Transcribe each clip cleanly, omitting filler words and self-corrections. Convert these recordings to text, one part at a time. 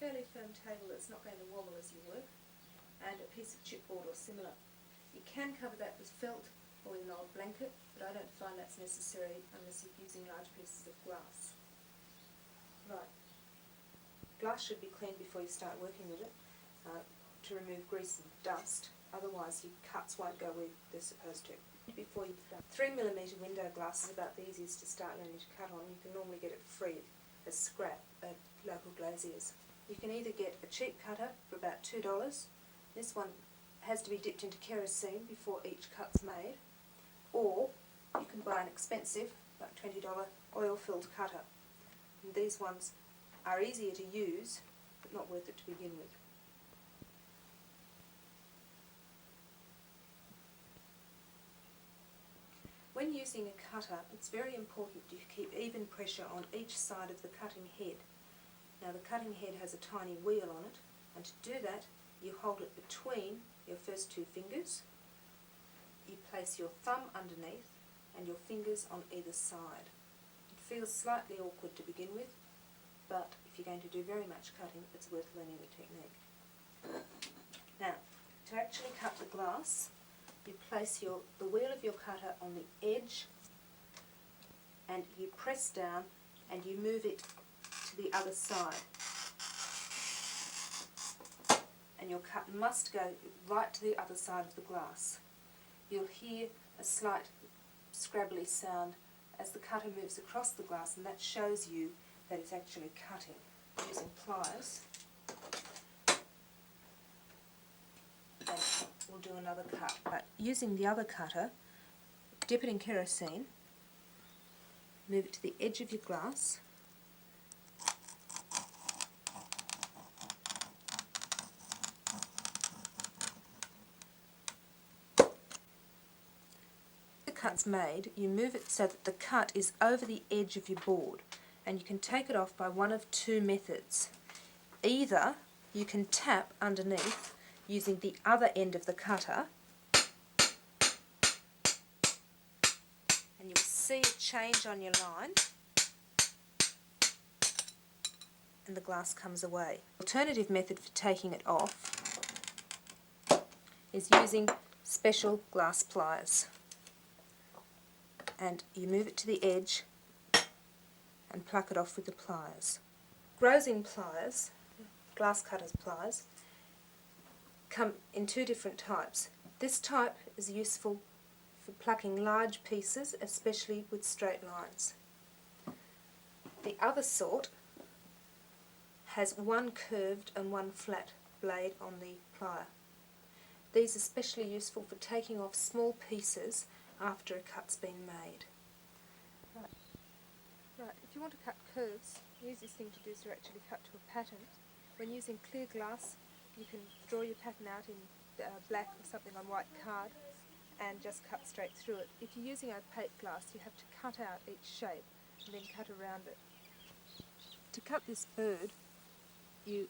fairly firm table that's not going to wobble as you work, and a piece of chipboard or similar. You can cover that with felt or with an old blanket, but I don't find that's necessary unless you're using large pieces of glass. Right. Glass should be cleaned before you start working with it to remove grease and dust, otherwise your cuts won't go where they're supposed to. Before you start. 3mm window glass is about the easiest to start learning to cut on. You can normally get it free as scrap at local glaziers. You can either get a cheap cutter for about $2. This one has to be dipped into kerosene before each cut's made, or you can buy an expensive, like $20 oil-filled cutter. And these ones are easier to use, but not worth it to begin with. When using a cutter, it's very important to keep even pressure on each side of the cutting head. Now the cutting head has a tiny wheel on it, and to do that you hold it between your first two fingers, you place your thumb underneath and your fingers on either side. It feels slightly awkward to begin with, but if you're going to do very much cutting, it's worth learning the technique. Now, to actually cut the glass, you place the wheel of your cutter on the edge and you press down and you move it to the other side. And your cut must go right to the other side of the glass. You'll hear a slight scrabbly sound as the cutter moves across the glass, and that shows you that it's actually cutting. Using pliers, and we'll do another cut. But using the other cutter, dip it in kerosene, move it to the edge of your glass, cut's made, you move it so that the cut is over the edge of your board, and you can take it off by one of two methods. Either you can tap underneath using the other end of the cutter, and you'll see a change on your line, and the glass comes away. The alternative method for taking it off is using special glass pliers. And you move it to the edge and pluck it off with the pliers. Grosing pliers, glass cutter's pliers, come in two different types. This type is useful for plucking large pieces, especially with straight lines. The other sort has one curved and one flat blade on the plier. These are especially useful for taking off small pieces after a cut's been made. Right, if you want to cut curves, the easiest thing to do is to actually cut to a pattern. When using clear glass, you can draw your pattern out in black or something on white card and just cut straight through it. If you're using opaque glass, you have to cut out each shape and then cut around it. To cut this bird, you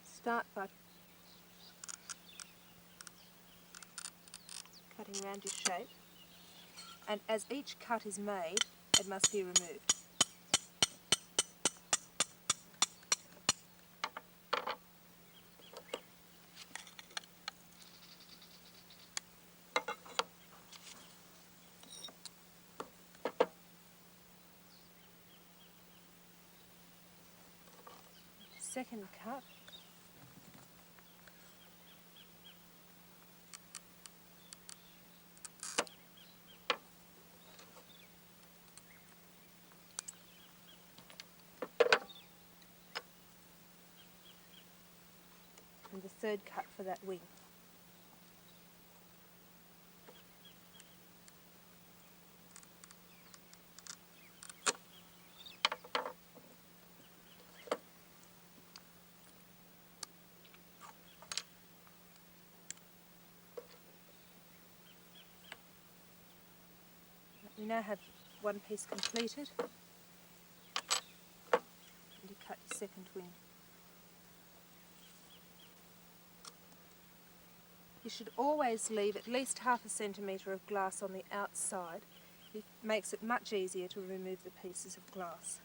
start by cutting around your shape, and as each cut is made, it must be removed. Second cut. And the third cut for that wing. We now have one piece completed, and you cut your second wing. You should always leave at least ½ centimetre of glass on the outside. It makes it much easier to remove the pieces of glass.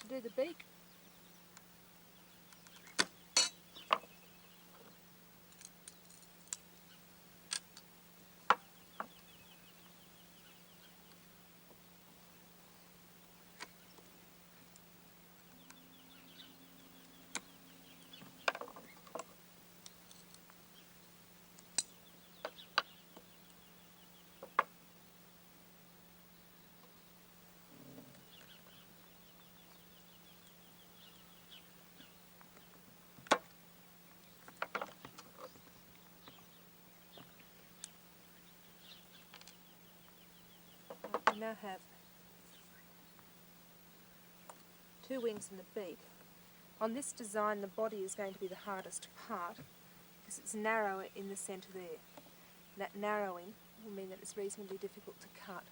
to do the beak. We now have two wings and the beak. On this design the body is going to be the hardest part because it's narrower in the centre there. That narrowing will mean that it's reasonably difficult to cut.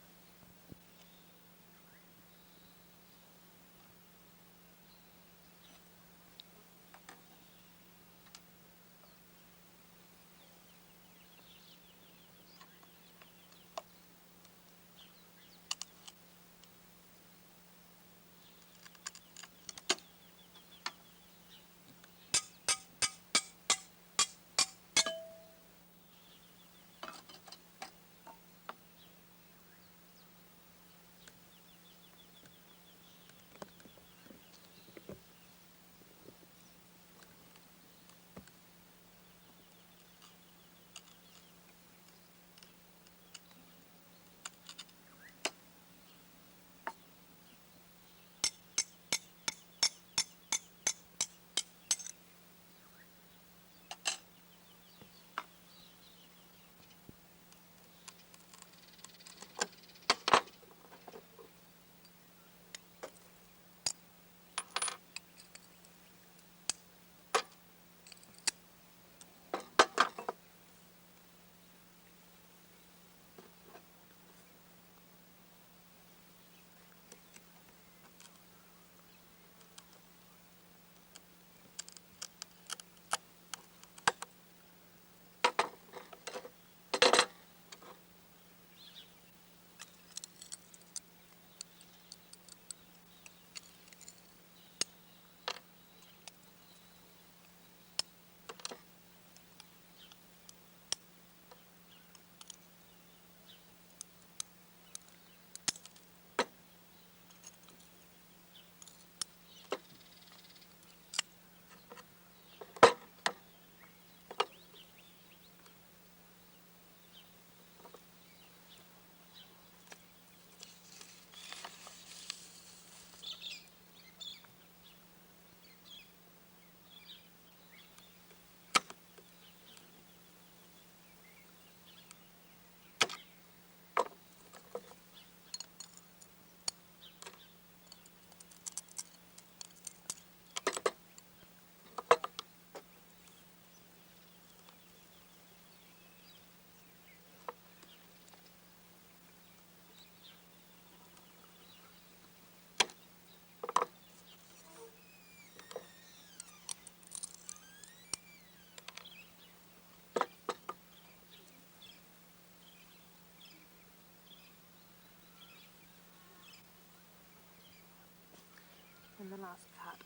And the last cut.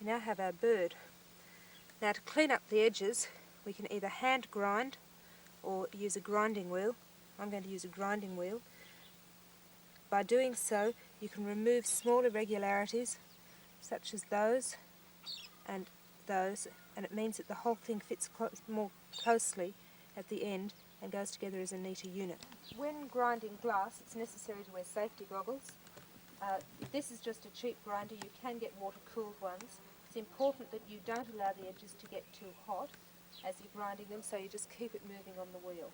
We now have our bird. Now to clean up the edges we can either hand grind or use a grinding wheel. I'm going to use a grinding wheel. By doing so you can remove small irregularities such as those, and it means that the whole thing fits more closely at the end and goes together as a neater unit. When grinding glass, it's necessary to wear safety goggles. If this is just a cheap grinder, you can get water-cooled ones. It's important that you don't allow the edges to get too hot as you're grinding them, so you just keep it moving on the wheel.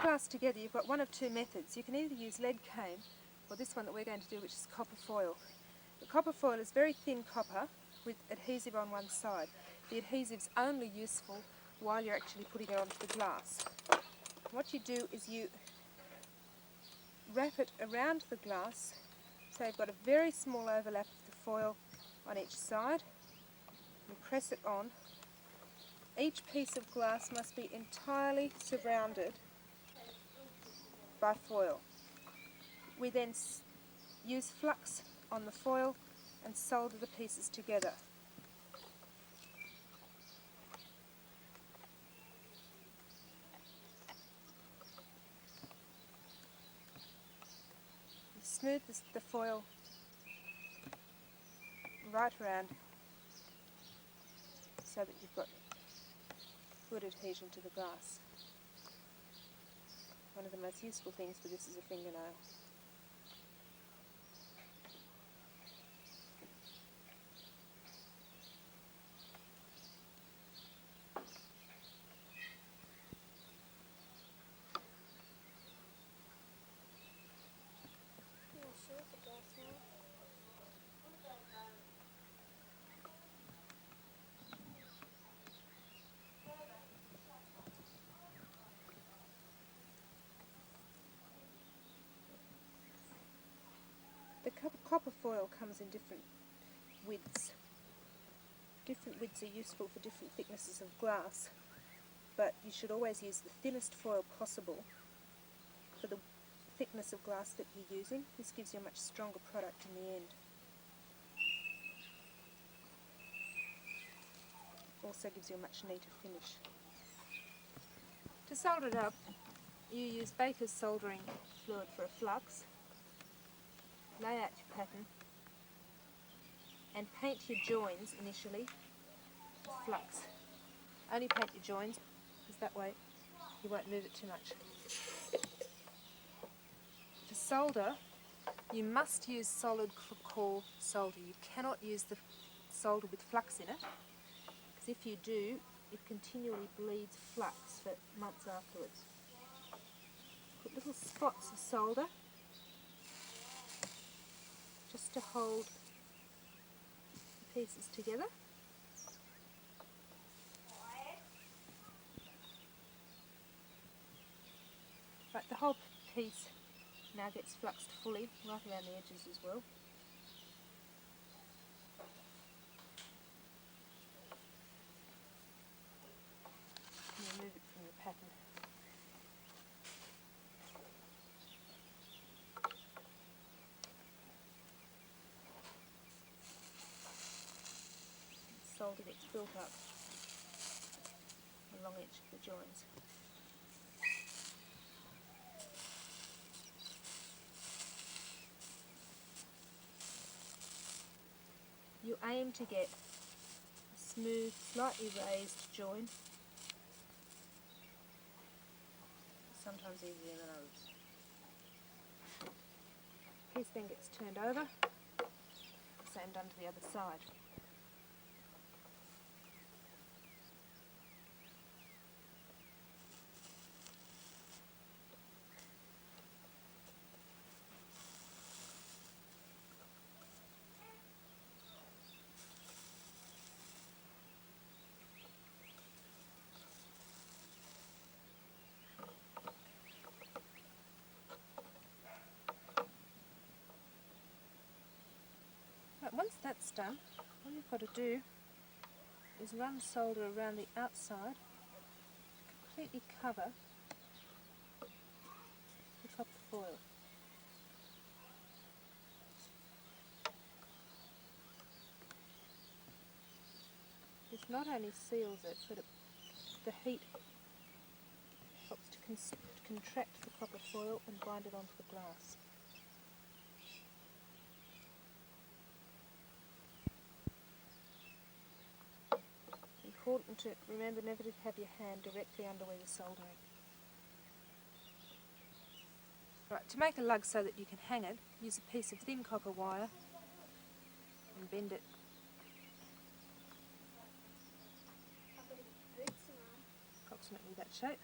Glass together, you've got one of two methods. You can either use lead cane or this one that we're going to do, which is copper foil. The copper foil is very thin copper with adhesive on one side. The adhesive's only useful while you're actually putting it onto the glass. What you do is you wrap it around the glass so you've got a very small overlap of the foil on each side. You press it on. Each piece of glass must be entirely surrounded by foil. We then use flux on the foil and solder the pieces together. You smooth the foil right around so that you've got good adhesion to the glass. One of the most useful things for this is a fingernail. The copper foil comes in different widths. Different widths are useful for different thicknesses of glass, but you should always use the thinnest foil possible for the thickness of glass that you're using. This gives you a much stronger product in the end. Also gives you a much neater finish. To solder it up, you use Baker's soldering fluid for a flux. Lay out your pattern and paint your joins initially with flux. Only paint your joins because that way you won't move it too much. To solder, you must use solid core solder. You cannot use the solder with flux in it, because if you do, it continually bleeds flux for months afterwards. Put little spots of solder just to hold the pieces together. Right, the whole piece now gets fluxed fully, right around the edges as well. And remove it from your pattern. The solder gets built up along each of the joins. You aim to get a smooth, slightly raised join, sometimes easier than others. The piece then gets turned over, the same done to the other side. Right, once that's done, all you've got to do is run solder around the outside, completely cover the copper foil. This not only seals it, but the heat helps to contract the copper foil and bind it onto the glass. Important to remember never to have your hand directly under where you're soldering. Right, to make a lug so that you can hang it, use a piece of thin copper wire and bend it approximately that shape.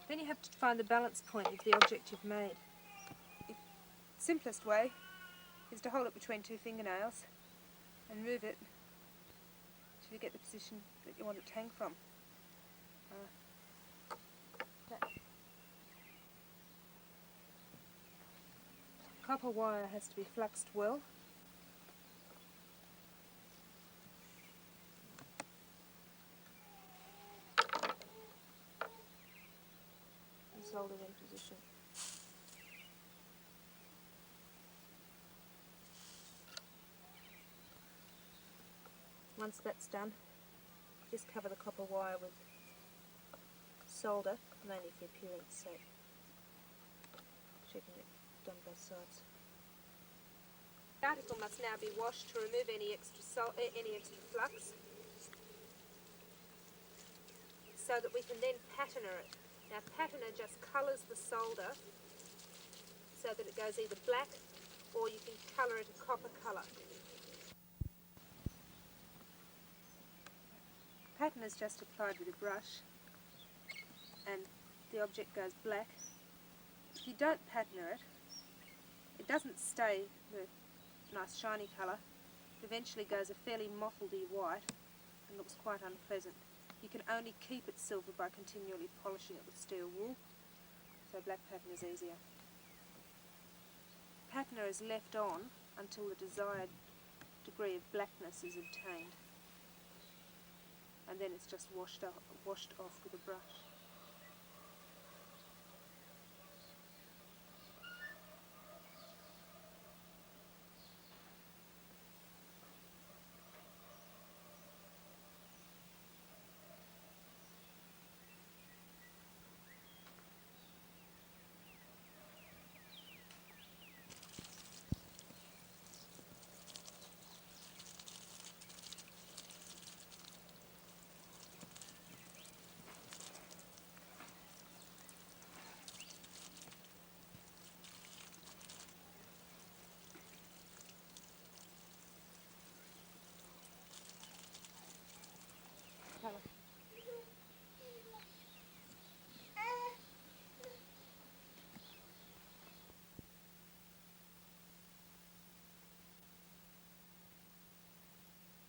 Then you have to find the balance point of the object you've made. The simplest way is to hold it between two fingernails and move it till you get the position that you want it to hang from. Copper wire has to be fluxed well. And soldered in position. Once that's done, just cover the copper wire with solder, mainly for appearance sake. Checking it done both sides. The article must now be washed to remove any extra flux, so that we can then patterner it. Now, patterner just colours the solder so that it goes either black or you can colour it a copper colour. Pattern is just applied with a brush and the object goes black. If you don't patterner it, it doesn't stay the nice shiny colour. It eventually goes a fairly mottledy white and looks quite unpleasant. You can only keep it silver by continually polishing it with steel wool, so black pattern is easier. Patterner is left on until the desired degree of blackness is obtained, and then it's just washed off with a brush. Colour.